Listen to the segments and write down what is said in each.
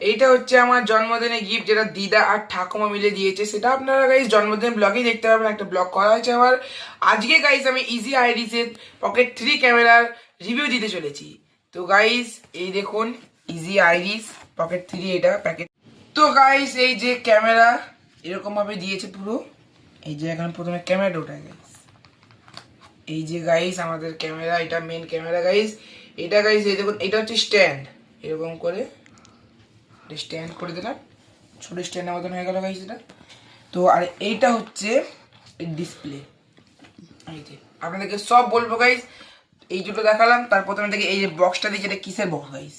এইটা হচ্ছে আমার জন্মদিনে গিফট, যেটা দিদা আর ঠাকুমা মিলে দিয়েছে। সেটা আপনারা গাইস জন্মদিন ব্লগেই দেখতে পাবেন, একটা ব্লগ করা হয়েছে আমার। আজকে গাইস আমি ইজি আইরিস এর পকেট 3 ক্যামেরার রিভিউ দিতে চলেছি। তো গাইস এই দেখুন ইজি আইরিস পকেট 3, এটা প্যাকেট। তো গাইস এই যে ক্যামেরা এরকম ভাবে দিয়েছে পুরো। এই যে এখন প্রথমে ক্যামেরাটা ওঠায় গাইস, এই যে গাইস আমাদের ক্যামেরা, এটা মেন ক্যামেরা গাইস। এটা গাইস এই দেখুন, এটা হচ্ছে স্ট্যান্ড, এরকম করে স্ট্যান্ড করে দিলাম, ছোট স্ট্যান্ডের মতন হয়ে গেল গাইস এটা। তো আর এইটা হচ্ছে ডিসপ্লে। এই যে আপনাদেরকে সব বলবো গাইস, এই দুটো দেখালাম, তার প্রথমে থেকে এই যে বক্সটা দিয়েছে, এটা কিসের বক্স গাইস,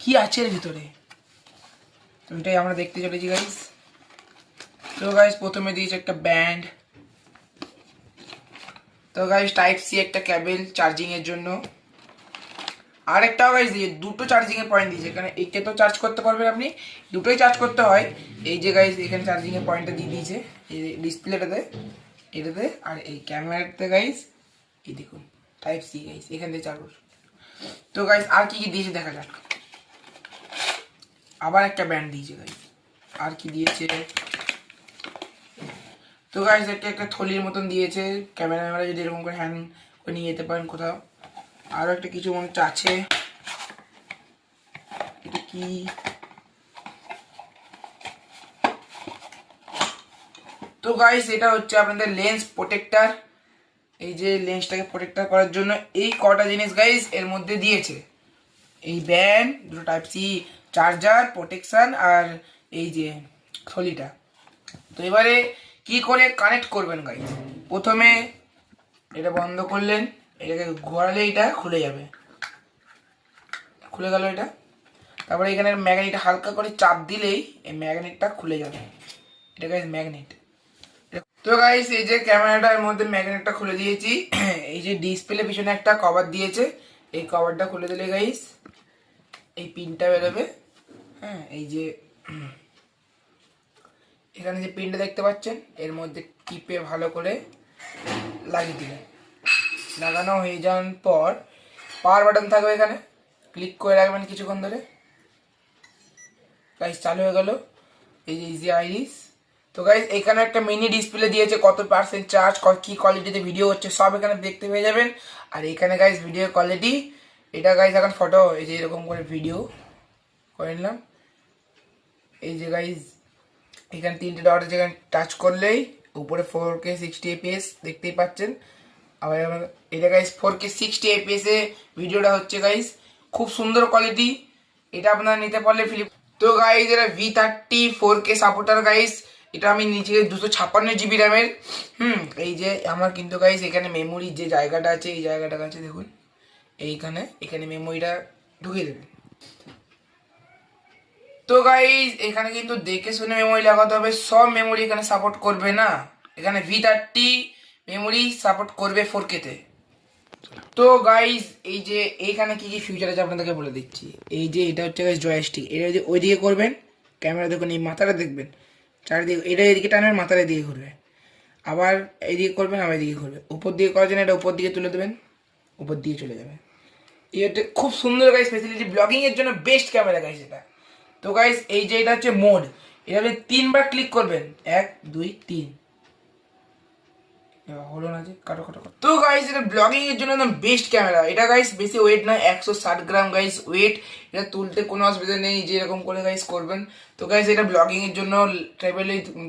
কি আছে এর ভিতরে, তো এটাই আমরা দেখতে চলেছি গাইস। তো গাইস প্রথমে দিয়েছে একটা ব্যান্ড, তো গাইস টাইপ সি একটা কেবল চার্জিং এর জন্য, আর একটাও গাইস দিয়ে দুটো চার্জিং এর পয়েন্ট দিয়েছে। এখানে এইটা তো চার্জ করতে পারবেন আপনি, দুটোই চার্জ করতে হয়। এই যে গাইস এখানে চার্জিং এর পয়েন্টটা দিয়ে দিয়েছে এই ডিসপ্লেটাতে, এটাতে, আর এই ক্যামেরাতে গাইস এই দেখুন টাইপ সি গাইস, এখান থেকে চার্জ। তো গাইস আর কি কি দিয়েছে দেখা যাক। আবার একটা ব্যান্ড দিয়েছে গাইস, আর কি দিয়েছে। তো গাইস একটা থলির মতন দিয়েছে, ক্যামেরা যদি এরকম করে হ্যান্ড করে নিয়ে যেতে পারেন কোথাও। আরো একটা কিছু মনে হচ্ছে আছে, এটা কি, তো গাইস এটা হচ্ছে আপনাদের লেন্স প্রোটেক্টর। এই যে লেন্সটাকে প্রোটেক্টর করার জন্য এই কটা জিনিস গাইস এর মধ্যে দিয়েছে, এই ব্যান্ড, দুটো টাইপ সি চার্জার, প্রোটেকশন, আর এই যে থলিটা। তো এবারে কি করে কানেক্ট করবেন গাইস, প্রথমে এটা বন্ধ করলেন, এটাকে ঘোরালে এটা খুলে যাবে, খুলে গেল এটা। তারপরে এখানে ম্যাগনেটটা হালকা করে চাপ দিলেই এই ম্যাগনেটটা খুলে যাবে, এটা গাইস ম্যাগনেট। তো গাইস এই যে ক্যামেরাটার মধ্যে ম্যাগনেটটা খুলে দিয়েছি। এই যে ডিসপ্লে পিছনে একটা কভার দিয়েছে, এই কভারটা খুলে দিলে গাইস এই পিনটা বেরোবে। হ্যাঁ এই যে এখানে যে পিনটা দেখতে পাচ্ছেন, এর মধ্যে টিপে ভালো করে লাগিয়ে দিলেন। লাগানো হয়ে যাওয়ার পর পাওয়ার বাটন থাকবে, এখানে ক্লিক করে রাখবেন কিছুক্ষণ ধরে। গাইস চালু হয়ে গেল এই যে ইজি আইরিস। তো গাইস এখানে একটা মিনি ডিসপ্লে দিয়েছে, কত পার্সেন্ট চার্জ, কি কোয়ালিটিতে ভিডিও হচ্ছে সব এখানে দেখতে পেয়ে যাবেন। আর এখানে গাইস ভিডিও কোয়ালিটি, এটা গাইস এখন ফটো এই যে এরকম করে ভিডিও করে নিলাম। এই যে গাইস এখানে তিনটে ডট আছে, এখানে টাচ করলেই উপরে 4K 60 fps দেখতেই পাচ্ছেন। আবার এটা গাইস 4K 60 fps এ ভিডিওটা হচ্ছে গাইস, খুব সুন্দর কোয়ালিটি। এটা আপনারা নিতে পারলে ফিলিপ। তো গাইস এটা V30 4K সাপোর্টার গাইস, এটা আমি নিচে 256 GB র্যামের। এই যে আমার কিন্তু গাইস এখানে মেমোরির যে জায়গাটা আছে, এই জায়গাটা আছে দেখুন, এইখানে এখানে মেমোরিটা ঢুকিয়ে দেবেন। তো গাইস এখানে কিন্তু দেখে শুনে মেমোরি লাগাতে হবে, সব মেমোরি এখানে সাপোর্ট করবে না। এখানে V30 মেমোরি সাপোর্ট করবে 4K তে। তো গাইস এই যে এইখানে কি কি ফিউচার আছে আপনাদেরকে বলে দিচ্ছি। এই যে এটা হচ্ছে গাইস জয়স্টিক, এটা যদি ওইদিকে করবেন ক্যামেরা দেখুন, এই মাথাটা দেখবেন চারিদিকে, এটা এদিকে টানবেন মাথার দিকে ঘুরবে, আবার এইদিকে করবেন আবার এদিকে ঘুরবে। উপর দিকে করার জন্য এটা উপর দিকে তুলে দেবেন, উপর দিকে চলে যাবে। এটা খুব সুন্দর গাইস ফেসিলিটি, ব্লগিং এর জন্য বেস্ট ক্যামেরা গাইস এটা। তো গাইস এই যে এটা হচ্ছে মোড, এটা আপনি 3বার ক্লিক করবেন, 1 2 3, হলো না যে কাটো কাটো। তো গাইস এটা ব্লগিং এর জন্য একদম বেস্ট ক্যামেরা। এটা গাইস বেশি ওয়েট নয়, 160 গ্রাম গাইস ওয়েট। এটা তুলতে কোনো অসুবিধা নেই, যে এরকম করে গাইস করবেন। তো গাইস এটা ব্লগিং এর জন্য,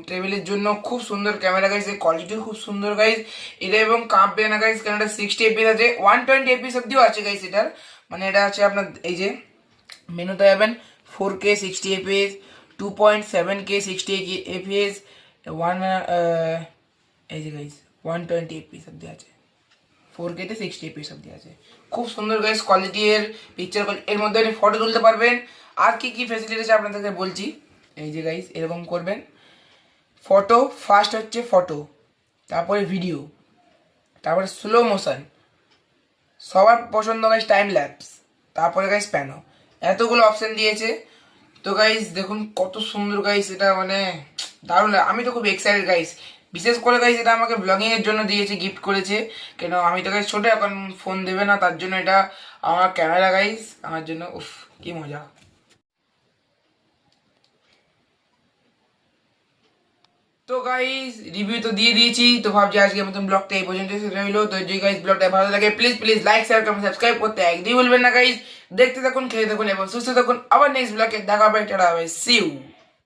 ট্রাভেলের জন্য খুব সুন্দর ক্যামেরা গাইস, এর কোয়ালিটিও খুব সুন্দর গাইস। এটা এবং কাঁপবে না গাইস, কারণ এটা 60 fps আছে, 120 fps অব্দিও আছে গাইস এটার। মানে এটা আছে আপনার এই যে মেনুতে যাবেন, 4K 60 fps, 2.7K 60 fps, 1 এই যে গাইস 120 fps অব্দি আছে, 4K তে 60 fps অব্দি আছে। খুব সুন্দর গাইস কোয়ালিটি এর, পিকচার এর মধ্যে আপনি ফটো তুলতে পারবেন। আর কি কি ফ্যাসিলিটি আছে আপনাদেরকে বলছি। এই যে গাইস এরকম করবেন, ফটো ফার্স্ট হচ্ছে ফটো, তারপরে ভিডিও, তারপরে স্লো মোশন, সবার পছন্দ গাইস টাইম ল্যাপস, তারপরে গাইস প্যানো, এতগুলো অপশন দিয়েছে। তো গাইস দেখুন কত সুন্দর গাইস, এটা মানে দারুণ, আমি তো খুব এক্সাইটেড গাইস। বিশেষ করে গাইস এটা আমাকে ব্লগিং এর জন্য দিয়েছে, গিফট করেছে। কেন আমি তো গাইস ছোট, এখন ফোন দেবে না, তার জন্য এটা আমার ক্যামেরা গাইস আমার জন্য, উফ কি মজা। তো গাইস রিভিউ তো দিয়ে দিয়েছি, তো ভাবছি আজকে মতন ব্লগটা এই পর্যন্ত রইলো। তো যদি গাইস ব্লগটা ভালো লাগে please please like share comment subscribe করতে একদমই ভুলবেন না গাইস। দেখতে থাকুন, খেতে থাকুন এবং সুস্থ থাকুন। আবার নেক্সট ব্লগে দেখা হবে, টাটা বাই, সি ইউ।